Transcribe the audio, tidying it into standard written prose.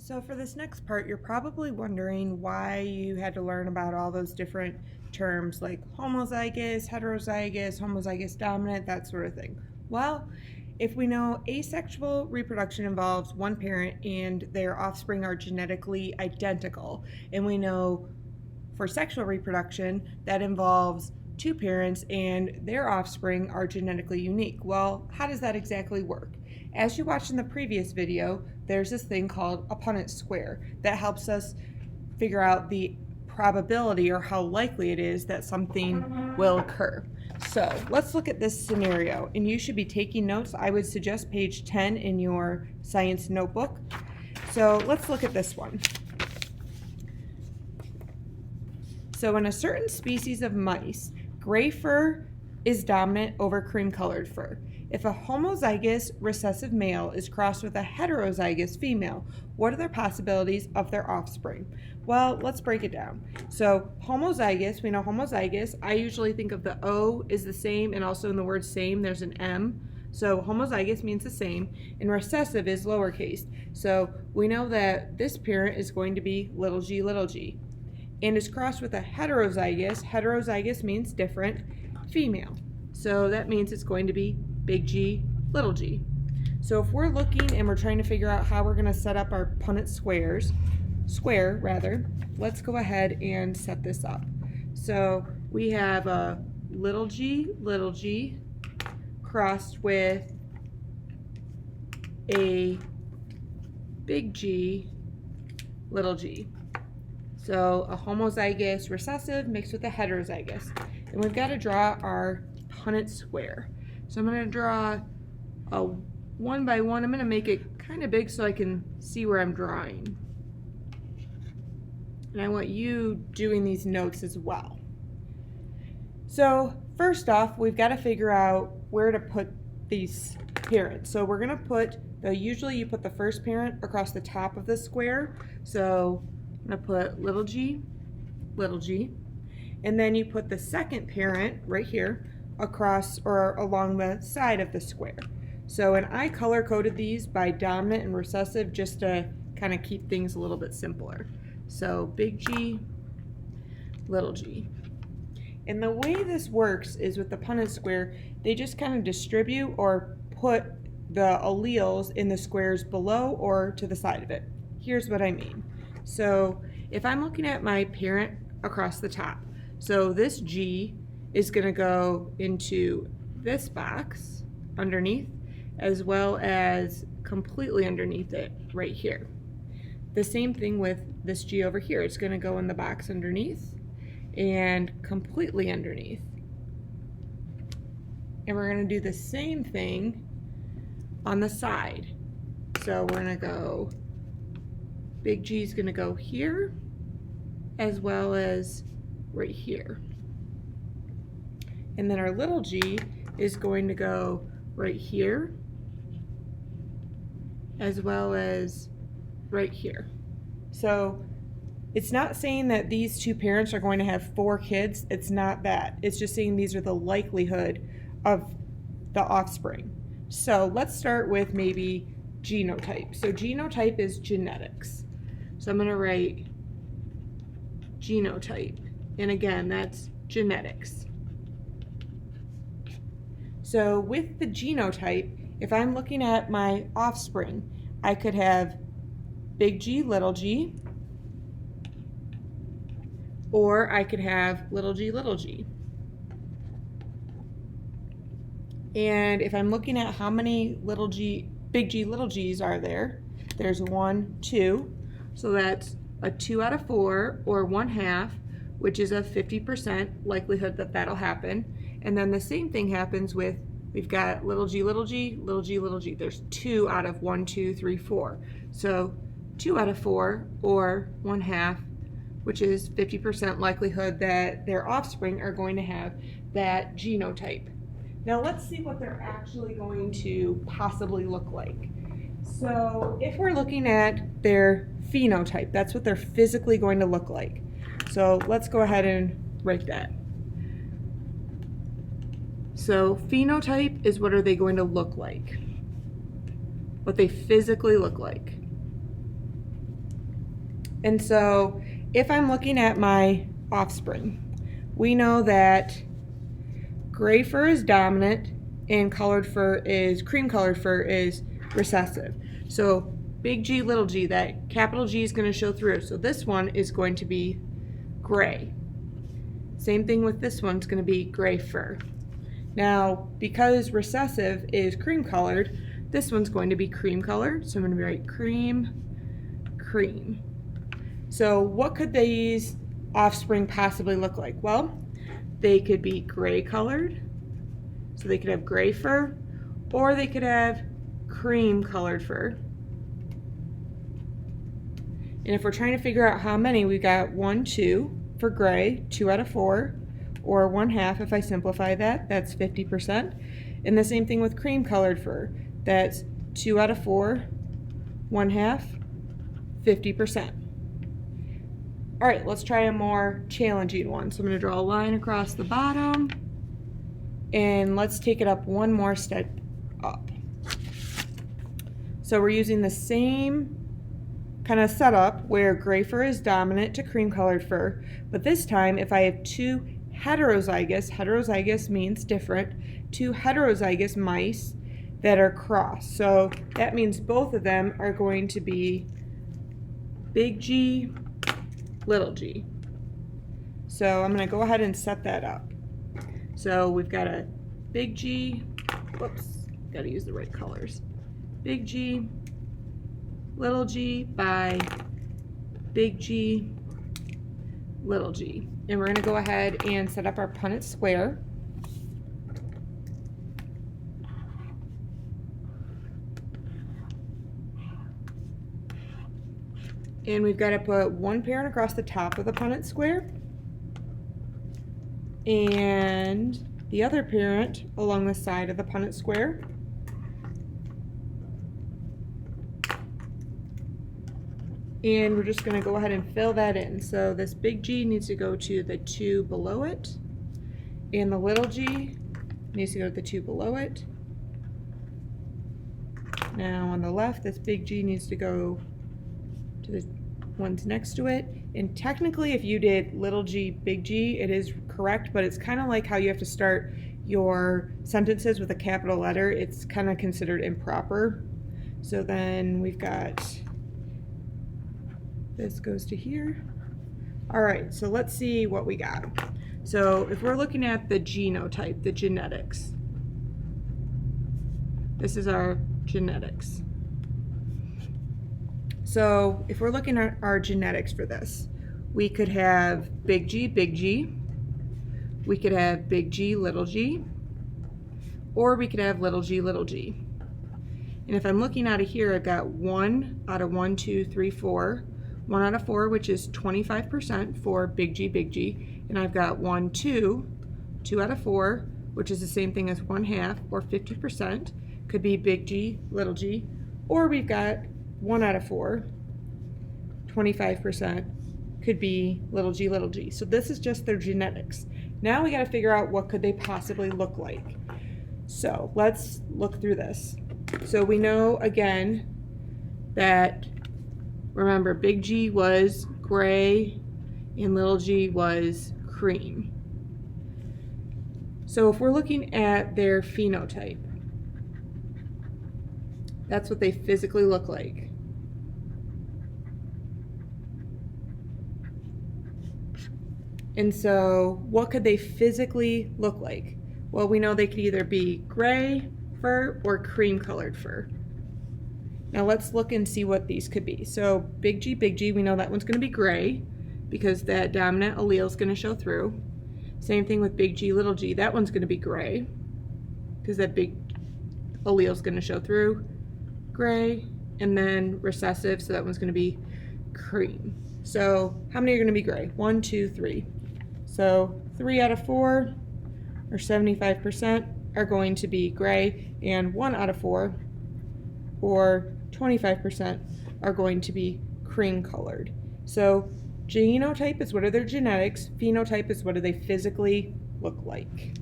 So for this next part, you're probably wondering why you had to learn about all those different terms like homozygous, heterozygous, homozygous dominant, that sort of thing. Well, if we know asexual reproduction involves one parent and their offspring are genetically identical, and we know for sexual reproduction that involves two parents and their offspring are genetically unique. Well, how does that exactly work? As you watched in the previous video, there's this thing called a Punnett square that helps us figure out the probability or how likely it is that something will occur. So let's look at this scenario, and you should be taking notes. I would suggest page 10 in your science notebook. So let's look at this one. So in a certain species of mice, gray fur is dominant over cream-colored fur. If a homozygous recessive male is crossed with a heterozygous female, what are the possibilities of their offspring? Well, let's break it down. So homozygous, we know homozygous. I usually think of the O is the same, and also in the word same, there's an M. So homozygous means the same, and recessive is lowercase. So we know that this parent is going to be little g, and is crossed with a heterozygous. Heterozygous means different, female. So that means it's going to be big G, little g. So if we're looking and we're trying to figure out how we're going to set up our Punnett square, let's go ahead and set this up. So we have a little g crossed with a big G, little g. So a homozygous recessive mixed with a heterozygous. And we've got to draw our Punnett square. So I'm going to draw a one by one. I'm going to make it kind of big so I can see where I'm drawing. And I want you doing these notes as well. So first off, we've got to figure out where to put these parents. So we're going to put, usually you put the first parent across the top of the square. So I'm going to put little g, and then you put the second parent right here across or along the side of the square. So, and I color coded these by dominant and recessive just to kind of keep things a little bit simpler. So big G, little g. And the way this works is with the Punnett square, they just kind of distribute or put the alleles in the squares below or to the side of it. Here's what I mean. So if I'm looking at my parent across the top, so this G is going to go into this box underneath, as well as completely underneath it right here. The same thing with this G over here. It's going to go in the box underneath and completely underneath. And we're going to do the same thing on the side. So we're going to go, big G is going to go here, as well as right here. And then our little g is going to go right here, as well as right here. So it's not saying that these two parents are going to have 4 kids. It's not that. It's just saying these are the likelihood of the offspring. So let's start with maybe genotype. So genotype is genetics. So I'm going to write genotype. And again, that's genetics. So with the genotype, if I'm looking at my offspring, I could have big G, little g, or I could have little g. And if I'm looking at how many big G, little g's are there, there's 1, 2, so that's a 2 out of 4, or 1/2, which is a 50% likelihood that that'll happen. And then the same thing happens with, we've got little g. There's 2 out of 1, 2, 3, 4. So 2 out of 4, or 1/2, which is 50% likelihood that their offspring are going to have that genotype. Now let's see what they're actually going to possibly look like. So if we're looking at their phenotype, that's what they're physically going to look like. So let's go ahead and write that. So phenotype is what are they going to look like, what they physically look like. And so if I'm looking at my offspring, we know that gray fur is dominant and cream colored fur is recessive. So big G, little g, that capital G is going to show through. So this one is going to be gray. Same thing with this one's going to be gray fur. Now, because recessive is cream colored, this one's going to be cream colored. So I'm going to write cream, cream. So what could these offspring possibly look like? Well, they could be gray colored. So they could have gray fur, or they could have cream colored fur. And if we're trying to figure out how many, we've got 1, 2 for gray, 2 out of 4, or 1/2 if I simplify that, that's 50%. And the same thing with cream colored fur, that's 2 out of 4, 1/2, 50%. All right, let's try a more challenging one. So I'm going to draw a line across the bottom, and let's take it up one more step up. So we're using the same kind of setup where gray fur is dominant to cream colored fur, but this time if I have two heterozygous means different, two heterozygous mice that are crossed. So that means both of them are going to be big G, little g. So I'm going to go ahead and set that up. So we've got a big G, whoops, got to use the right colors. Big G, little g by big G, little g. And we're going to go ahead and set up our punnett square. And we've got to put one parent across the top of the punnett square and the other parent along the side of the punnett square. And we're just going to go ahead and fill that in. So this big G needs to go to the 2 below it, and the little g needs to go to the 2 below it. Now on the left, this big G needs to go to the ones next to it. And technically, if you did little g, big G, it is correct, but it's kind of like how you have to start your sentences with a capital letter. It's kind of considered improper. So then we've got this goes to here. All right, so let's see what we got. So if we're looking at the genotype, the genetics, this is our genetics. So if we're looking at our genetics for this, we could have big G, we could have big G, or we could have little g, little g. And if I'm looking out of here, I've got 1 out of 1, 2, 3, 4, 1 out of 4, which is 25% for big G, and I've got 1, 2, 2 out of 4, which is the same thing as 1/2 or 50%, could be big G, little g, or we've got 1 out of 4, 25%, could be little g. So this is just their genetics. Now we got to figure out what could they possibly look like. So let's look through this. So we know again that, remember, big G was gray and little g was cream. So if we're looking at their phenotype, that's what they physically look like. And so what could they physically look like? Well, we know they could either be gray fur or cream colored fur. Now let's look and see what these could be. So big G, we know that one's going to be gray because that dominant allele is going to show through. Same thing with big G, little g. That one's going to be gray because that big allele is going to show through. Gray, and then recessive, so that one's going to be cream. So how many are going to be gray? 1, 2, 3. So 3 out of 4, or 75%, are going to be gray, and 1 out of 4, or 25%, are going to be cream colored. So genotype is what are their genetics, phenotype is what do they physically look like.